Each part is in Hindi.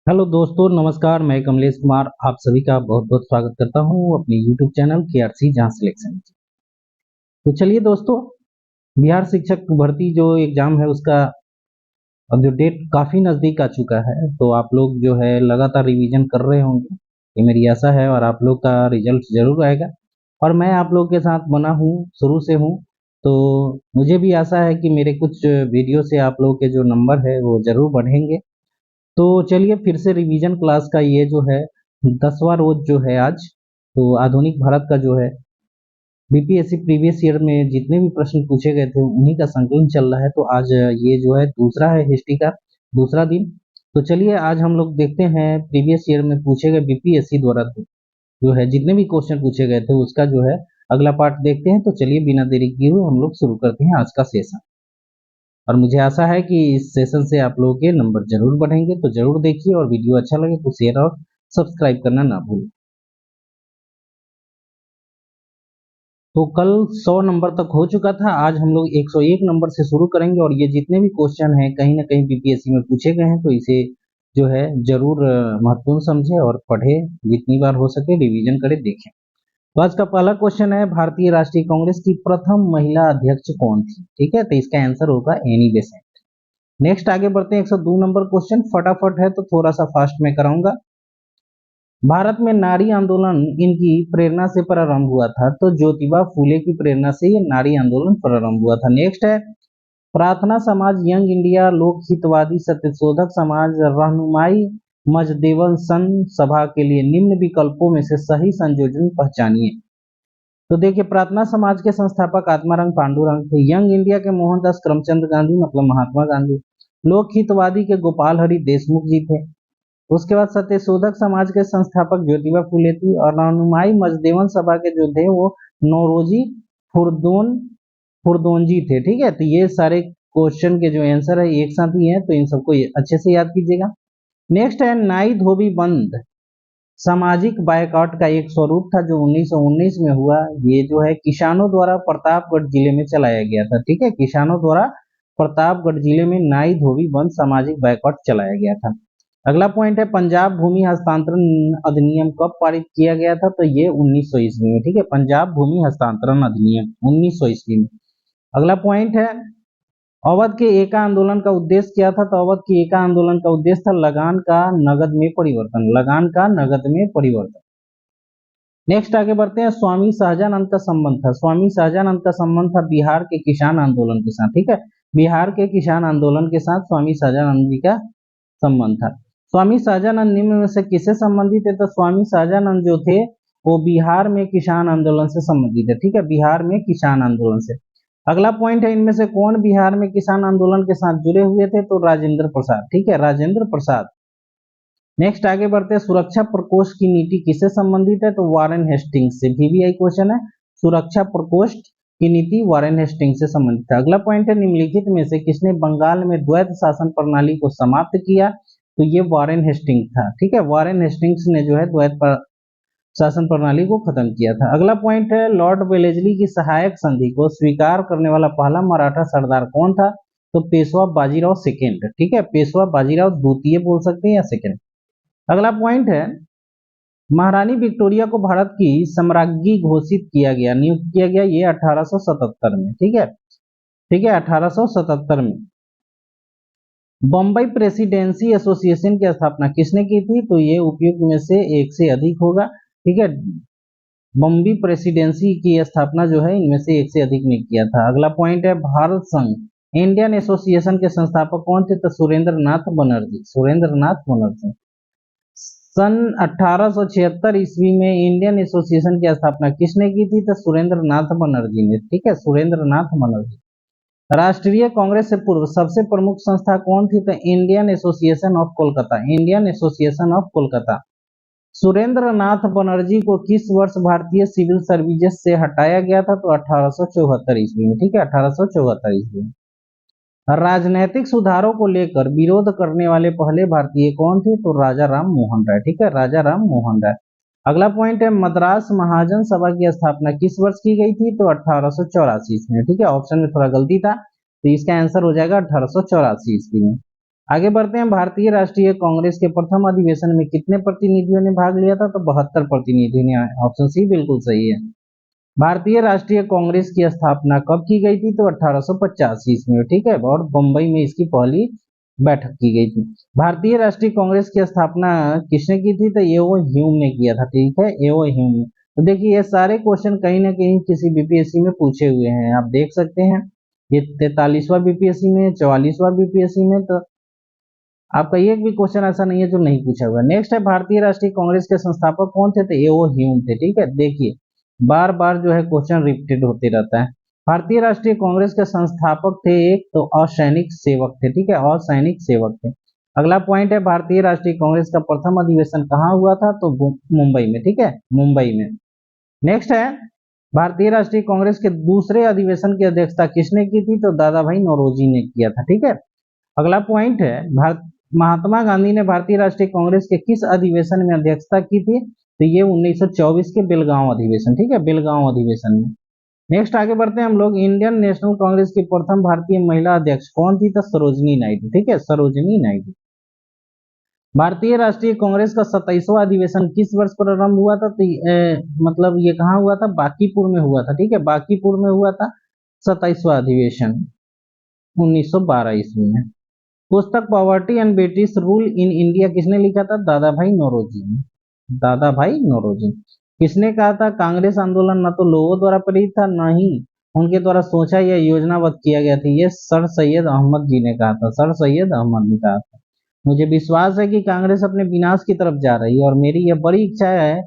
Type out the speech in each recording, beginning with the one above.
हेलो दोस्तों, नमस्कार। मैं कमलेश कुमार आप सभी का बहुत बहुत स्वागत करता हूं अपने यूट्यूब चैनल KRC जहां सिलेक्शन। तो चलिए दोस्तों, बिहार शिक्षक भर्ती जो एग्जाम है उसका अब जो डेट काफ़ी नज़दीक आ चुका है, तो आप लोग जो है लगातार रिवीजन कर रहे होंगे, ये मेरी आशा है। और आप लोग का रिजल्ट ज़रूर आएगा और मैं आप लोग के साथ बना हूँ, शुरू से हूँ। तो मुझे भी आशा है कि मेरे कुछ वीडियो से आप लोग के जो नंबर है वो ज़रूर बढ़ेंगे। तो चलिए फिर से रिवीजन क्लास का ये जो है 10वां रोज जो है आज। तो आधुनिक भारत का जो है बीपीएससी प्रीवियस ईयर में जितने भी प्रश्न पूछे गए थे उन्हीं का संकलन चल रहा है। तो आज ये जो है दूसरा है हिस्ट्री का दूसरा दिन। तो चलिए आज हम लोग देखते हैं प्रीवियस ईयर में पूछे गए बीपीएससी द्वारा जो है जितने भी क्वेश्चन पूछे गए थे उसका जो है अगला पार्ट देखते हैं। तो चलिए बिना देरी किए हुए हम लोग शुरू करते हैं आज का सेशन। और मुझे आशा है कि इस सेशन से आप लोगों के नंबर जरूर बढ़ेंगे। तो जरूर देखिए और वीडियो अच्छा लगे तो शेयर और सब्सक्राइब करना ना भूलें। तो कल 100 नंबर तक हो चुका था, आज हम लोग 101 नंबर से शुरू करेंगे। और ये जितने भी क्वेश्चन हैं कहीं ना कहीं बीपीएससी में पूछे गए हैं, तो इसे जो है जरूर महत्वपूर्ण समझे और पढ़े, जितनी बार हो सके रिवीजन करे, देखें। तो आज का पहला क्वेश्चन है, भारतीय राष्ट्रीय कांग्रेस की प्रथम महिला अध्यक्ष कौन थी? ठीक है, तो इसका आंसर होगा एनी बेसेंट। नेक्स्ट आगे बढ़ते हैं, 102 नंबर क्वेश्चन फटाफट है तो थोड़ा सा फास्ट में कराऊंगा। भारत में नारी आंदोलन इनकी प्रेरणा से प्रारंभ हुआ था, तो ज्योतिबा फूले की प्रेरणा से ये नारी आंदोलन प्रारंभ हुआ था। नेक्स्ट है, प्रार्थना समाज, यंग इंडिया, लोक हितवादी, सत्यशोधक समाज, रहनुमाई मजदेवन संघ सभा के लिए निम्न विकल्पों में से सही संयोजन पहचानिए। तो देखिए, प्रार्थना समाज के संस्थापक आत्माराम पांडुरंग थे। यंग इंडिया के मोहनदास करमचंद गांधी मतलब महात्मा गांधी। लोक हितवादी के गोपाल हरि देशमुख जी थे। उसके बाद सत्यशोधक समाज के संस्थापक ज्योतिबा फूले थी। और रहनुमाई मजदेवन सभा के जो थे वो नौरोजी खुर्दोन खुर्दोनजी थे। ठीक है, तो ये सारे क्वेश्चन के जो आंसर है एक साथ ही है, तो इन सबको अच्छे से याद कीजिएगा। नेक्स्ट है, नाई धोबी बंद सामाजिक बायकॉट का एक स्वरूप था जो 1919 में हुआ। ये जो है किसानों द्वारा प्रतापगढ़ जिले में चलाया गया था। ठीक है, किसानों द्वारा प्रतापगढ़ जिले में नाई धोबी बंद सामाजिक बायकॉट चलाया गया था। अगला पॉइंट है, पंजाब भूमि हस्तांतरण अधिनियम कब पारित किया गया था? तो ये 1900 ईस्वी में। ठीक है, पंजाब भूमि हस्तांतरण अधिनियम 1900 ईस्वी में। अगला पॉइंट है, अवध के एका आंदोलन का उद्देश्य क्या था? तो अवध के एका आंदोलन का उद्देश्य था लगान का नगद में परिवर्तन, लगान का नगद में परिवर्तन। नेक्स्ट आगे बढ़ते हैं, स्वामी शाहजानंद का संबंध था। स्वामी शाहजानंद का संबंध था बिहार के किसान आंदोलन के साथ। ठीक है, बिहार के किसान आंदोलन के साथ स्वामी शाहजानंद जी का संबंध था। स्वामी शाहजानंद निम्न में से किससे संबंधित है? तो स्वामी शाहजानंद जो थे वो बिहार में किसान आंदोलन से संबंधित है। ठीक है, बिहार में किसान आंदोलन से। अगला पॉइंट है, इनमें से कौन बिहार में किसान आंदोलन के साथ जुड़े हुए थे? तो राजेंद्र प्रसाद। ठीक है, राजेंद्र प्रसाद। नेक्स्ट आगे बढ़ते हैं, सुरक्षा प्रकोष्ठ की नीति किससे संबंधित है? तो वारेन हेस्टिंग्स से। भी आई क्वेश्चन है, सुरक्षा प्रकोष्ठ की नीति वारेन हेस्टिंग्स से संबंधित है। अगला पॉइंट है, निम्नलिखित में से किसने बंगाल में द्वैत शासन प्रणाली को समाप्त किया? तो ये वारेन हेस्टिंग्स था। ठीक है, वारेन हेस्टिंग्स ने जो है द्वैत शासन प्रणाली को खत्म किया था। अगला पॉइंट है, लॉर्ड वेलेस्ली की सहायक संधि को स्वीकार करने वाला पहला मराठा सरदार कौन था? तो पेशवा बाजीराव सेकेंड। ठीक है, पेशवा बाजीराव द्वितीय बोल सकते हैं या सेकेंड। अगला पॉइंट है, महारानी विक्टोरिया को भारत की सम्राज्ञी घोषित किया गया, नियुक्त किया गया, ये 1877 में। ठीक है, ठीक है, 1877 में। बम्बई प्रेसिडेंसी एसोसिएशन की स्थापना किसने की थी? तो ये उपयुक्त में से एक से अधिक होगा। ठीक है, बम्बई प्रेसिडेंसी की स्थापना जो है इनमें से एक से अधिक ने किया था। अगला पॉइंट है, भारत संघ इंडियन एसोसिएशन के संस्थापक कौन थे? तो सुरेंद्र नाथ बनर्जी, सुरेंद्र नाथ बनर्जी। सन 1876 ईस्वी में इंडियन एसोसिएशन की स्थापना किसने की थी? तो सुरेंद्र नाथ बनर्जी ने। ठीक है, सुरेंद्र नाथ बनर्जी। राष्ट्रीय कांग्रेस से पूर्व सबसे प्रमुख संस्था कौन थी? तो Indian association of Kolkata, Indian association of Kolkata. Surendra Nath Banerjee को किस वर्ष भारतीय सिविल सर्विसेज से हटाया गया था? तो 1874 ईस्वी में। ठीक है, 1874 ईस्वी में। राजनैतिक सुधारों को लेकर विरोध करने वाले पहले भारतीय कौन थे? तो राजा राम मोहन राय। ठीक है, राजा राम मोहन राय। अगला पॉइंट है, मद्रास महाजन सभा की स्थापना किस वर्ष की गई थी? तो 1884 ईस्वी में। ठीक है, ऑप्शन में थोड़ा गलती था, तो इसका आंसर हो जाएगा 1884 ईस्वी में। आगे बढ़ते हैं, भारतीय राष्ट्रीय कांग्रेस के प्रथम अधिवेशन में कितने प्रतिनिधियों ने भाग लिया था? तो 72 प्रतिनिधि ने। ऑप्शन सी बिल्कुल सही है। भारतीय राष्ट्रीय कांग्रेस की स्थापना कब की गई थी? तो 1885 ईस्वी में, ठीक है, और बंबई में इसकी पहली बैठक की गई थी। भारतीय राष्ट्रीय कांग्रेस की स्थापना किसने की थी? तो एओ ह्यूम ने किया था, ठीक है, एओ ह्यूम ने। तो देखिए ये सारे क्वेश्चन कहीं ना कहीं किसी बीपीएससी में पूछे हुए हैं, आप देख सकते हैं। ये 43वां बीपीएससी में, 44वां बीपीएससी में, तो आपका एक भी क्वेश्चन ऐसा नहीं है जो नहीं पूछा हुआ। नेक्स्ट है, भारतीय राष्ट्रीय कांग्रेस के संस्थापक कौन थे? तो एओ ह्यूम थे, ठीक है। देखिए बार बार जो है क्वेश्चन रिपीटेड होते रहता है। भारतीय राष्ट्रीय कांग्रेस के संस्थापक थे एक तो असैनिक सेवक थे, ठीक है, असैनिक सेवक थे। अगला पॉइंट है, भारतीय राष्ट्रीय कांग्रेस का प्रथम अधिवेशन कहाँ हुआ था? तो मुंबई में, ठीक है, मुंबई में। नेक्स्ट है, भारतीय राष्ट्रीय कांग्रेस के दूसरे अधिवेशन की अध्यक्षता किसने की थी? तो दादा भाई नौरोजी ने किया था, ठीक है। अगला पॉइंट है, भारत महात्मा गांधी ने भारतीय राष्ट्रीय कांग्रेस के किस अधिवेशन में अध्यक्षता की थी? तो ये 1924 के बेलगांव अधिवेशन, ठीक है, बेलगांव अधिवेशन में। नेक्स्ट आगे बढ़ते हैं हम लोग, इंडियन नेशनल कांग्रेस की प्रथम भारतीय महिला अध्यक्ष कौन थी? तो सरोजनी नायडू, ठीक है, सरोजनी नायडू। भारतीय राष्ट्रीय कांग्रेस का 27वां अधिवेशन किस वर्ष प्रारंभ हुआ था? तो मतलब ये कहाँ हुआ था? बांकीपुर में हुआ था, ठीक है, बांकीपुर में हुआ था 27वां अधिवेशन 1912 ईस्वी में। पुस्तक poverty and British rule in India किसने लिखा था? दादा भाई नौरोजी ने। दादा भाई नौरोजी। किसने कहा था कांग्रेस आंदोलन न तो लोगों द्वारा प्रेरित था, न ही उनके द्वारा सोचा या योजनाबद्ध किया गया था? ये सर सैयद अहमद जी ने कहा था, सर सैयद अहमद ने कहा था। मुझे विश्वास है कि कांग्रेस अपने विनाश की तरफ जा रही है और मेरी यह बड़ी इच्छा है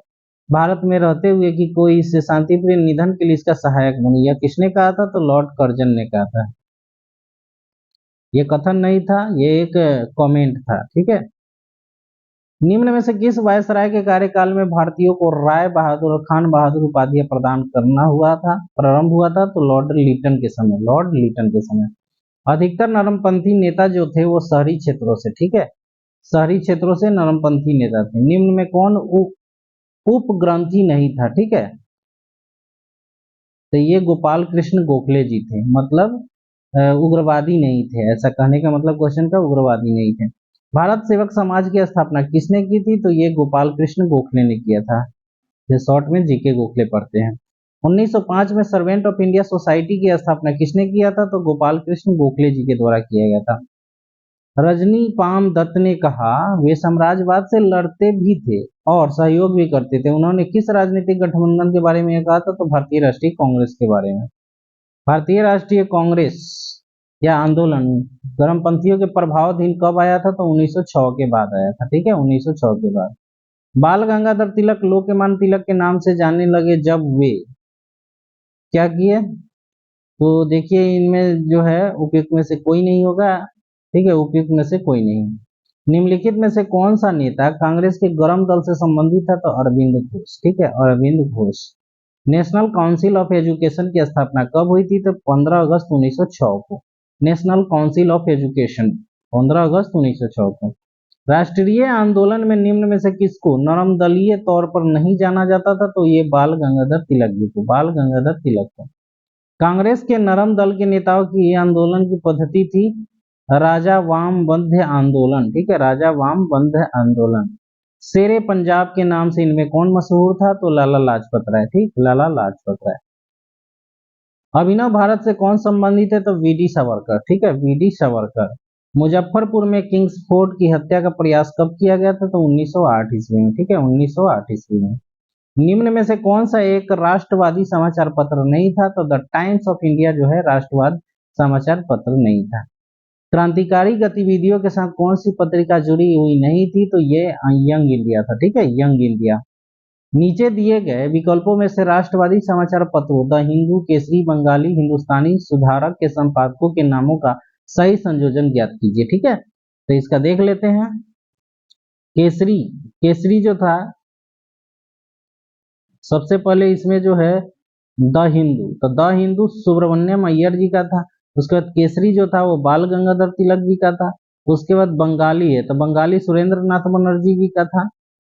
भारत में रहते हुए कि कोई इससे शांतिप्रिय निधन के लिए इसका सहायक बने। यह किसने कहा था? तो लॉर्ड कर्जन ने कहा था। ये कथन नहीं था, ये एक कमेंट था, ठीक है। निम्न में से किस वायसराय के कार्यकाल में भारतीयों को राय बहादुर और खान बहादुर उपाधियां प्रदान करना हुआ था, प्रारंभ हुआ था? तो लॉर्ड लिटन के समय, लॉर्ड लिटन के समय। अधिकतर नरमपंथी नेता जो थे वो शहरी क्षेत्रों से, ठीक है, शहरी क्षेत्रों से नरमपंथी नेता थे। निम्न में कौन उपग्रंथी नहीं था? ठीक है, तो ये गोपाल कृष्ण गोखले जी थे, मतलब उग्रवादी नहीं थे, ऐसा कहने का मतलब क्वेश्चन का उग्रवादी नहीं थे। भारत सेवक समाज की स्थापना किसने की थी? तो ये गोपाल कृष्ण गोखले ने किया था, जो शॉर्ट में जीके गोखले पढ़ते हैं। 1905 में सर्वेंट ऑफ इंडिया सोसाइटी की स्थापना किसने किया था? तो गोपाल कृष्ण गोखले जी के द्वारा किया गया था। रजनी पाम दत्त ने कहा वे साम्राज्यवाद से लड़ते भी थे और सहयोग भी करते थे। उन्होंने किस राजनीतिक गठबंधन के बारे में कहा था? तो भारतीय राष्ट्रीय कांग्रेस के बारे में। भारतीय राष्ट्रीय कांग्रेस या आंदोलन गर्मपंथियों के प्रभावाधीन कब आया था? तो 1906 के बाद आया था, ठीक है, 1906 के बाद। बाल गंगाधर तिलक लोकमान्य तिलक के नाम से जानने लगे जब वे क्या किए? तो देखिए इनमें जो है उपयुक्त में से कोई नहीं होगा, ठीक है, उपयुक्त में से कोई नहीं। निम्नलिखित में से कौन सा नेता कांग्रेस के गरम दल से संबंधित था? तो अरविंद घोष, ठीक है, Arvind Ghosh. National council of education की स्थापना कब हुई थी? तो 15 अगस्त 1906 को। नेशनल काउंसिल ऑफ एजुकेशन 15 अगस्त 1906 को। राष्ट्रीय आंदोलन में निम्न में से किसको नरम दलीय तौर पर नहीं जाना जाता था? तो ये बाल गंगाधर तिलक जी को, बाल गंगाधर तिलक को। कांग्रेस के नरम दल के नेताओं की आंदोलन की पद्धति थी राजा वाम बंध्य आंदोलन, ठीक है, राजा वाम बंध्य आंदोलन। शेरे पंजाब के नाम से इनमें कौन मशहूर था? तो लाला लाजपत राय, ठीक, लाला लाजपत राय। अभिनव भारत से कौन संबंधित है? तो वीडी सावरकर, ठीक है, वीडी सावरकर। मुजफ्फरपुर में किंग्स फोर्ट की हत्या का प्रयास कब किया गया था? तो 1908 ईस्वी में, ठीक है, 1908 ईस्वी में। निम्न में से कौन सा एक राष्ट्रवादी समाचार पत्र नहीं था? तो द टाइम्स ऑफ इंडिया जो है राष्ट्रवाद समाचार पत्र नहीं था। क्रांतिकारी गतिविधियों के साथ कौन सी पत्रिका जुड़ी हुई नहीं थी? तो ये यंग इंडिया था, ठीक है, यंग इंडिया। नीचे दिए गए विकल्पों में से राष्ट्रवादी समाचार पत्रों द हिंदू, केसरी, बंगाली, हिंदुस्तानी सुधारक के संपादकों के नामों का सही संयोजन ज्ञात कीजिए, ठीक है। तो इसका देख लेते हैं। केसरी, केसरी जो था सबसे पहले इसमें जो है द हिंदू, तो द हिंदू सुब्रमण्यम अय्यर जी का था। उसके बाद केसरी जो था वो बाल गंगाधर तिलक जी का था। उसके बाद बंगाली है तो बंगाली सुरेंद्र नाथ बनर्जी जी का था।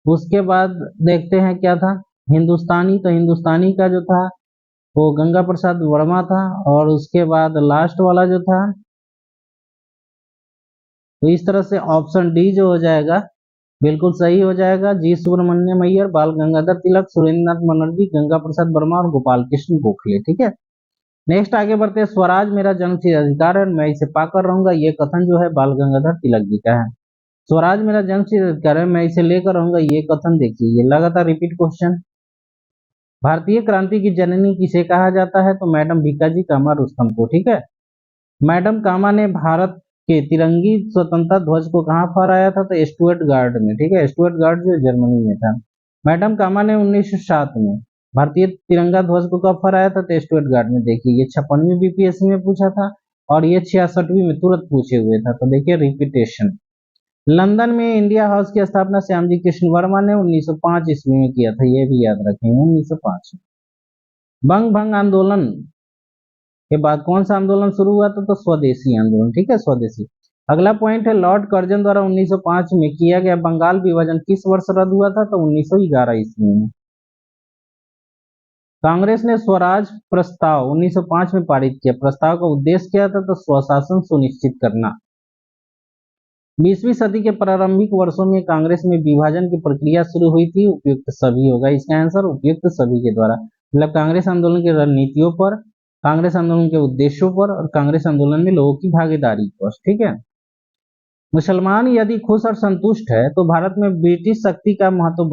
उसके बाद देखते हैं क्या था, हिंदुस्तानी, तो हिंदुस्तानी का जो था वो गंगा प्रसाद वर्मा था। और उसके बाद लास्ट वाला जो था तो इस तरह से ऑप्शन डी जो हो जाएगा बिल्कुल सही हो जाएगा। जी सुब्रमण्यम अय्यर, बाल गंगाधर तिलक, सुरेंद्रनाथ बनर्जी, गंगा प्रसाद वर्मा और गोपाल कृष्ण गोखले। ठीक है, नेक्स्ट आगे बढ़ते हैं। स्वराज मेरा जन्मसिद्ध अधिकार है, मैं इसे पाकर रहूंगा, ये कथन जो है बाल गंगाधर तिलक जी का है। स्वराज मेरा जन्मसिद्ध अधिकार है, मैं इसे लेकर रहूंगा, ये कथन देखिए ये लगातार रिपीट क्वेश्चन। भारतीय क्रांति की जननी किसे कहा जाता है? तो मैडम भीकाजी कामा रुस्तम को। ठीक है, मैडम कामा ने भारत के तिरंगी स्वतंत्रता ध्वज को कहाँ फहराया था? तो स्टुअर्ट गार्ड में। ठीक है, स्टुअर्ट गार्ड जो जर्मनी में था। मैडम कामा ने 1907 में भारतीय तिरंगा ध्वज को कब फहराया था? तो स्टुअर्ट गार्ड में। देखिए ये 56वीं बीपीएससी में पूछा था और ये 66वीं में तुरंत पूछे हुए था। तो देखिए रिपीटेशन। लंदन में इंडिया हाउस की स्थापना श्यामजी कृष्ण वर्मा ने 1905 ईस्वी में किया था, ये भी याद रखेंगे 1905। बंग भंग आंदोलन के बाद कौन सा आंदोलन शुरू हुआ था? तो स्वदेशी आंदोलन। ठीक है, स्वदेशी। अगला पॉइंट है लॉर्ड कर्जन द्वारा 1905 में किया गया बंगाल विभाजन किस वर्ष रद्द हुआ था? तो 1911 ईस्वी में। कांग्रेस ने स्वराज प्रस्ताव 1905 में पारित किया, प्रस्ताव का उद्देश्य क्या था? तो स्वशासन सुनिश्चित करना। 20वीं सदी के प्रारंभिक वर्षों में कांग्रेस में विभाजन की प्रक्रिया शुरू हुई थी, उपयुक्त सभी होगा इसका आंसर, उपयुक्त सभी के द्वारा। मतलब कांग्रेस आंदोलन की रणनीतियों पर, कांग्रेस आंदोलन के उद्देश्यों पर और कांग्रेस आंदोलन में लोगों की भागीदारी पर। ठीक है, मुसलमान यदि खुश और संतुष्ट है तो भारत में ब्रिटिश शक्ति का महत्व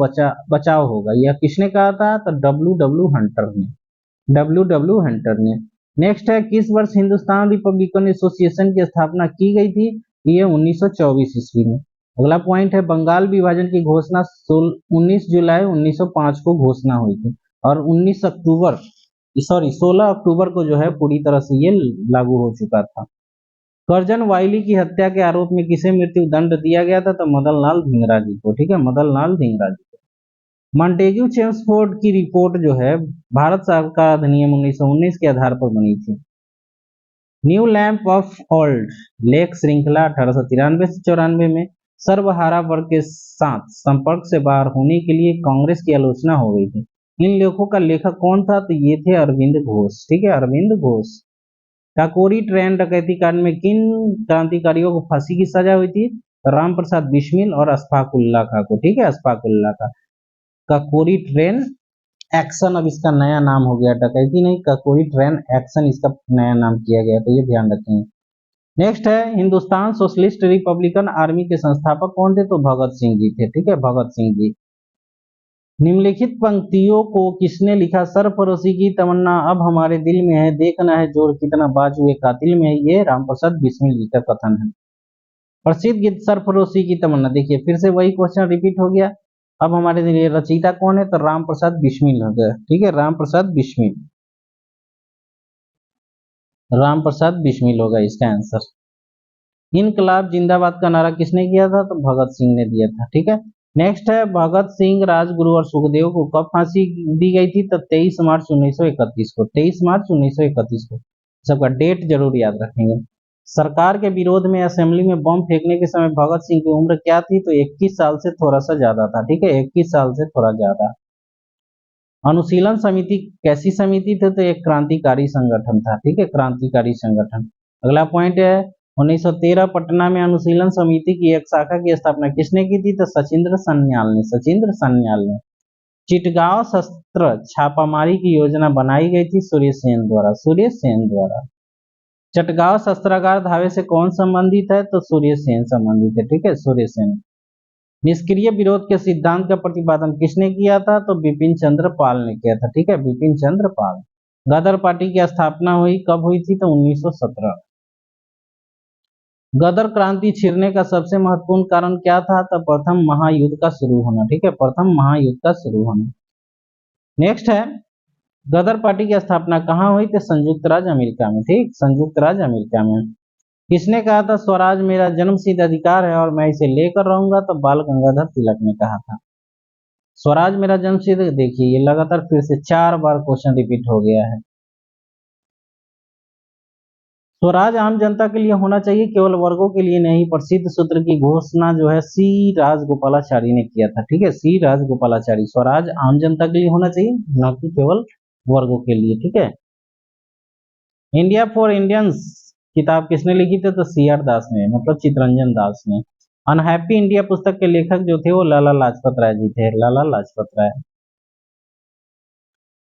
बचाव होगा, यह किसने कहा था? तो डब्ल्यू डब्ल्यू हंटर ने। डब्ल्यू डब्ल्यू हंटर ने। नेक्स्ट है किस वर्ष हिंदुस्तान रिपब्लिकन एसोसिएशन की स्थापना की गई थी? ये 1924 ईस्वी में। अगला पॉइंट है बंगाल विभाजन की घोषणा 19 जुलाई 1905 को घोषणा हुई थी और 16 अक्टूबर को जो है पूरी तरह से ये लागू हो चुका था। कर्जन वाइली की हत्या के आरोप में किसे मृत्यु दंड दिया गया था? तो मदन लाल धिंगरा जी को। ठीक है, मदन लाल धिंगरा जी को। मॉन्टेग्यू चेम्सफोर्ड की रिपोर्ट जो है भारत सरकार अधिनियम 1919 के आधार पर बनी थी। New lamp of old lake श्रृंखला 1893 से 94 में सर्वहारा वर्ग के साथ संपर्क से बाहर होने के लिए कांग्रेस की आलोचना हो गई थी। इन लेखों का लेखक कौन था? तो ये थे अरविंद घोष। ठीक है, अरविंद घोष। काकोरी ट्रेन डकैती कांड में किन क्रांतिकारियों को फांसी की सजा हुई थी? राम प्रसाद बिस्मिल और अशफाक उल्लाह खां को। ठीक है, अशफाक उल्लाह खां। काकोरी ट्रेन एक्शन अब इसका नया नाम हो गया, डकैती नहीं, काकोरी ट्रेन एक्शन इसका नया नाम किया गया, तो ये ध्यान रखेंगे। नेक्स्ट है हिंदुस्तान सोशलिस्ट रिपब्लिकन आर्मी के संस्थापक कौन थे? तो भगत सिंह जी थे। ठीक है, भगत सिंह जी। निम्नलिखित पंक्तियों को किसने लिखा? सरफरोशी की तमन्ना अब हमारे दिल में है, देखना है जोर कितना बाजुए कातिल में है, ये राम प्रसाद बिस्मिल जी का कथन है। प्रसिद्ध गीत सरफरोशी की तमन्ना, देखिए फिर से वही क्वेश्चन रिपीट हो गया। अब हमारे लिए रचयिता कौन है? तो राम प्रसाद बिस्मिल हो गया। ठीक है, राम प्रसाद बिस्मिल। राम प्रसाद बिस्मिल होगा इसका आंसर। इनकलाब जिंदाबाद का नारा किसने किया था? तो भगत सिंह ने दिया था। ठीक है, नेक्स्ट है भगत सिंह, राजगुरु और सुखदेव को कब फांसी दी गई थी? तो 23 मार्च 1931 को। 23 मार्च 1931 को। सबका डेट जरूर याद रखेंगे। सरकार के विरोध में असेंबली में बम फेंकने के समय भगत सिंह की उम्र क्या थी? तो 21 साल से थोड़ा सा ज्यादा था। ठीक है, 21 साल से थोड़ा ज्यादा। अनुशीलन समिति कैसी समिति थी? तो एक क्रांतिकारी संगठन था। ठीक है, क्रांतिकारी संगठन। अगला पॉइंट है 1913 पटना में अनुशीलन समिति की एक शाखा की स्थापना किसने की थी? तो सचिंद्र सन्याल ने। सचिंद्र सन्याल ने। चिटगांव शस्त्र छापामारी की योजना बनाई गई थी सूर्य सेन द्वारा। सूर्य सेन द्वारा। चटगांव शस्त्रागार धावे से कौन संबंधित है? तो सूर्य सेन संबंधित है। ठीक है, सूर्य सेन। निष्क्रिय विरोध के सिद्धांत का प्रतिपादन किसने किया था? तो बिपिन चंद्र पाल ने किया था। ठीक है, बिपिन चंद्र पाल। गदर पार्टी की स्थापना हुई कब हुई थी? तो 1917। गदर क्रांति छिड़ने का सबसे महत्वपूर्ण कारण क्या था? तो प्रथम महायुद्ध का शुरू होना। ठीक है, प्रथम महायुद्ध का शुरू होना। नेक्स्ट है गदर पार्टी की स्थापना कहाँ हुई? तो संयुक्त राज्य अमेरिका में। ठीक, संयुक्त राज्य अमेरिका में। किसने कहा था स्वराज मेरा जन्मसिद्ध अधिकार है और मैं इसे लेकर रहूंगा? तो बाल गंगाधर तिलक ने कहा था। स्वराज मेरा जन्मसिद्ध, देखिए ये लगातार फिर से 4 बार क्वेश्चन रिपीट हो गया है। स्वराज आम जनता के लिए होना चाहिए, केवल वर्गों के लिए नहीं। प्रसिद्ध सूत्र की घोषणा जो है सी राजगोपालाचारी ने किया था। ठीक है, सी राजगोपालाचारी। स्वराज आम जनता के लिए होना चाहिए, न कि केवल वर्गों के लिए। ठीक है। इंडिया फॉर इंडियंस किताब किसने लिखी थी? तो सी आर दास ने, मतलब चितरंजन दास ने। अनहैप्पी इंडिया पुस्तक के लेखक जो थे वो लाला लाजपत राय जी थे, लाला लाजपत राय।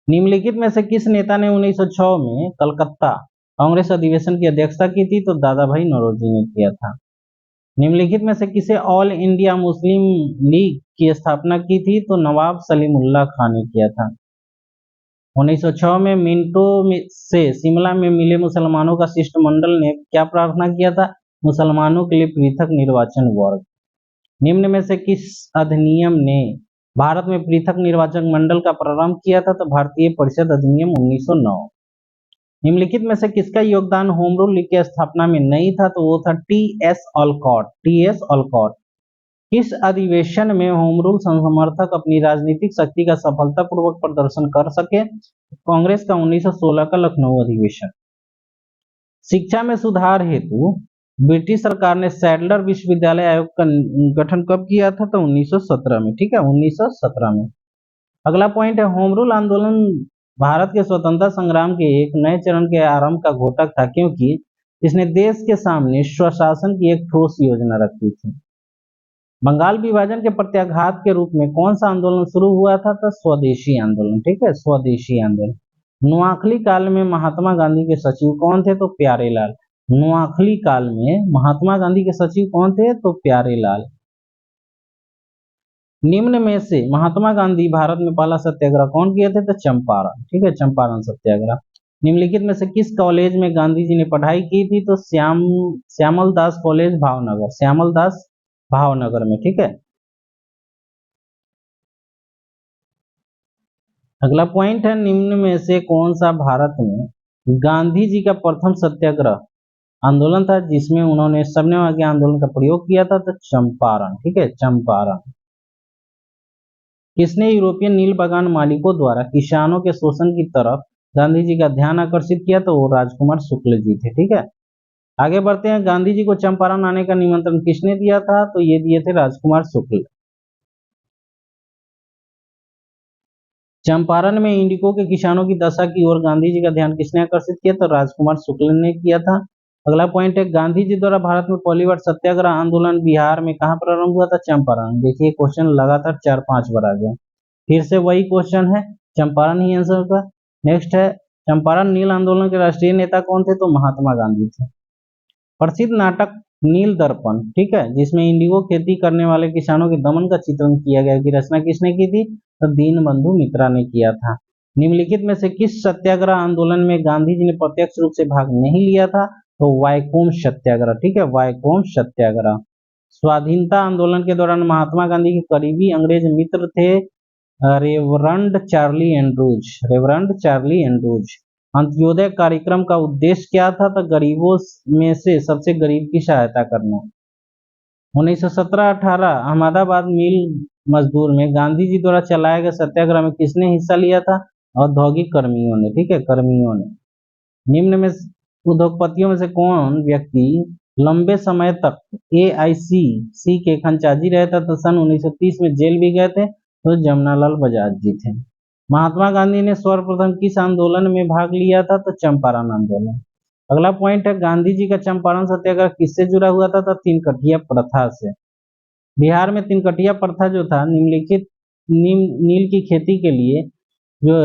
निम्नलिखित में से किस नेता ने 1906 में कलकत्ता कांग्रेस अधिवेशन की अध्यक्षता की थी? तो दादा भाई नौरोजी ने किया था। निम्नलिखित में से किसे ऑल इंडिया मुस्लिम लीग की स्थापना की थी? तो नवाब सलीमुल्लाह खान ने किया था। 1906 में मिंटो से शिमला में मिले मुसलमानों का शिष्टमंडल ने क्या प्रार्थना किया था? मुसलमानों के लिए पृथक निर्वाचन वर्ग। निम्न में से किस अधिनियम ने भारत में पृथक निर्वाचन मंडल का प्रारंभ किया था? तो भारतीय परिषद अधिनियम 1909। निम्नलिखित में से किसका योगदान होम रूल लीग की स्थापना में नहीं था? तो वो था T S Olcott, T S Olcott. किस अधिवेशन में होम रूल समर्थक अपनी राजनीतिक शक्ति का सफलतापूर्वक प्रदर्शन कर सके? कांग्रेस का 1916 का लखनऊ अधिवेशन। शिक्षा में सुधार हेतु ब्रिटिश सरकार ने सैडलर विश्वविद्यालय आयोग का गठन कब किया था? तो 1917 में। ठीक है, 1917 में। अगला पॉइंट है, होम रूल आंदोलन भारत के स्वतंत्रता संग्राम के एक नए चरण के आरंभ का घोषक था, क्योंकि इसने देश के सामने स्वशासन की एक ठोस योजना रखी थी। बंगाल विभाजन के प्रत्याघात के रूप में कौन सा आंदोलन शुरू हुआ था? तो स्वदेशी आंदोलन। ठीक है, स्वदेशी आंदोलन। नोआखली काल में महात्मा गांधी के सचिव कौन थे? तो प्यारेलाल। नोआखली काल में महात्मा गांधी के सचिव कौन थे? तो प्यारेलाल। निम्न में से महात्मा गांधी भारत में पहला सत्याग्रह कौन किए थे? तो चंपारण। ठीक है, चंपारण सत्याग्रह। निम्नलिखित में से किस कॉलेज में गांधी जी ने पढ़ाई की थी? तो श्यामल दास कॉलेज भावनगर, श्यामल दास भावनगर में। ठीक है। अगला पॉइंट है, निम्न में से कौन सा भारत में गांधी जी का प्रथम सत्याग्रह आंदोलन था जिसमें उन्होंने सविनय आंदोलन का प्रयोग किया था? तो चंपारण। ठीक है, चंपारण। किसने यूरोपियन नील बागान मालिकों द्वारा किसानों के शोषण की तरफ गांधी जी का ध्यान आकर्षित किया? तो वो राजकुमार शुक्ल जी थे। ठीक है, आगे बढ़ते हैं। गांधी जी को चंपारण आने का निमंत्रण किसने दिया था? तो ये दिए थे राजकुमार शुक्ल। चंपारण में इंडिको के किसानों की दशा की ओर गांधी जी का ध्यान किसने आकर्षित किया? तो राजकुमार शुक्ल ने किया था। अगला पॉइंट है, गांधी जी द्वारा भारत में पहली बार सत्याग्रह आंदोलन बिहार में कहाँ प्रारंभ हुआ था? चंपारण। देखिए क्वेश्चन लगातार 4-5 बार आ गया, फिर से वही क्वेश्चन है, चंपारण ही आंसर का। नेक्स्ट है, चंपारण नील आंदोलन के राष्ट्रीय नेता कौन थे? तो महात्मा गांधी थे। प्रसिद्ध नाटक नील दर्पण, ठीक है, जिसमें इंडिगो खेती करने वाले किसानों के दमन का चित्रण किया गया, की रचना किसने की थी? तो दीनबंधु मित्रा ने किया था। निम्नलिखित में से किस सत्याग्रह आंदोलन में गांधी जी ने प्रत्यक्ष रूप से भाग नहीं लिया था? तो वाइकोम सत्याग्रह। ठीक है, वाइकोम सत्याग्रह। स्वाधीनता आंदोलन के दौरान महात्मा गांधी के करीबी अंग्रेज मित्र थे Reverend Charlie Andrews, Reverend Charlie Andrews. Antyodaya कार्यक्रम का उद्देश्य क्या था? तो गरीबों में से सबसे गरीब की सहायता करना। 1917-18 अहमदाबाद मिल मजदूर में गांधी जी द्वारा चलाए गए सत्याग्रह में किसने हिस्सा लिया था? औद्योगिक कर्मियों ने। ठीक है, कर्मियों ने। निम्न में उद्योगपतियों में से कौन व्यक्ति लंबे समय तक एआईसीसी के खंचाजी रहे थे? तो सन 1930 में जेल भी गए थे, तो जमनालाल बजाज जी थे। महात्मा गांधी ने सर्वप्रथम किस आंदोलन में भाग लिया था? तो चंपारण आंदोलन। अगला पॉइंट है, गांधी जी का चंपारण सत्याग्रह किससे जुड़ा हुआ था? तो तीन कठिया प्रथा से। बिहार में तीन कठिया प्रथा जो था, निम्नलिखित नील की खेती के लिए जो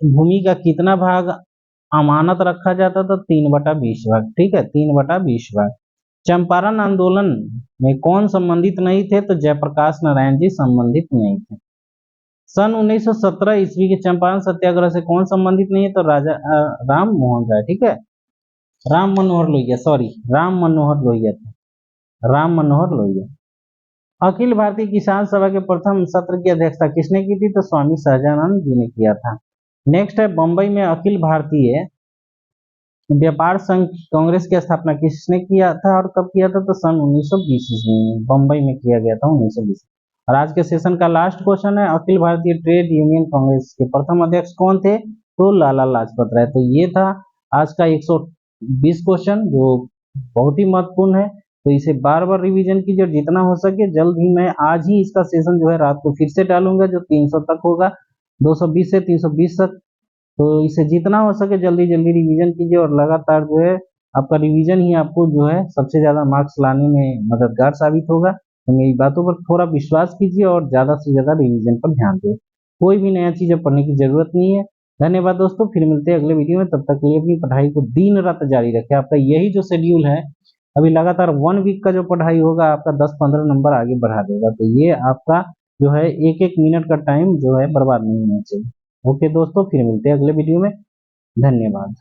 भूमि का कितना भाग अमानत रखा जाता था? 3/20 भाग। ठीक है, 3/20 भाग। चंपारण आंदोलन में कौन संबंधित नहीं थे? तो जयप्रकाश नारायण जी संबंधित नहीं थे। सन 1917 ईस्वी के चंपारण सत्याग्रह से कौन संबंधित नहीं है? तो राजा राम मोहन राय। ठीक है, राम मनोहर लोहिया, सॉरी, राम मनोहर लोहिया थे, राम मनोहर लोहिया। अखिल भारतीय किसान सभा के प्रथम सत्र की अध्यक्षता किसने की थी? तो स्वामी सहजानंद जी ने किया था। नेक्स्ट है, बंबई में अखिल भारतीय व्यापार संघ कांग्रेस की स्थापना किसने किया था और कब किया था? तो सन 1920 ईस्वी में बंबई में किया गया था, 1920। और आज के सेशन का लास्ट क्वेश्चन है, अखिल भारतीय ट्रेड यूनियन कांग्रेस के प्रथम अध्यक्ष कौन थे? तो लाला लाजपत राय। तो ये था आज का 120 क्वेश्चन, जो बहुत ही महत्वपूर्ण है। तो इसे बार बार रिवीजन कीजिए, और जितना हो सके जल्द ही मैं आज ही इसका सेशन जो है रात को फिर से डालूंगा, जो 300 तक होगा, 220 से 320 तक। तो इसे जितना हो सके जल्दी जल्दी रिवीजन कीजिए, और लगातार जो है आपका रिवीजन ही आपको जो है सबसे ज़्यादा मार्क्स लाने में मददगार साबित होगा। तो मेरी बातों पर थोड़ा विश्वास कीजिए और ज़्यादा से ज़्यादा रिवीजन पर ध्यान दें। कोई भी नया चीज़ अब पढ़ने की ज़रूरत नहीं है। धन्यवाद दोस्तों, फिर मिलते हैं अगले वीडियो में। तब तक के लिए अपनी पढ़ाई को दिन रात जारी रखें। आपका यही जो शेड्यूल है, अभी लगातार 1 वीक का जो पढ़ाई होगा आपका 10-15 नंबर आगे बढ़ा देगा। तो ये आपका जो है एक एक मिनट का टाइम जो है बर्बाद नहीं होना चाहिए। ओके दोस्तों, फिर मिलते हैं अगले वीडियो में। धन्यवाद।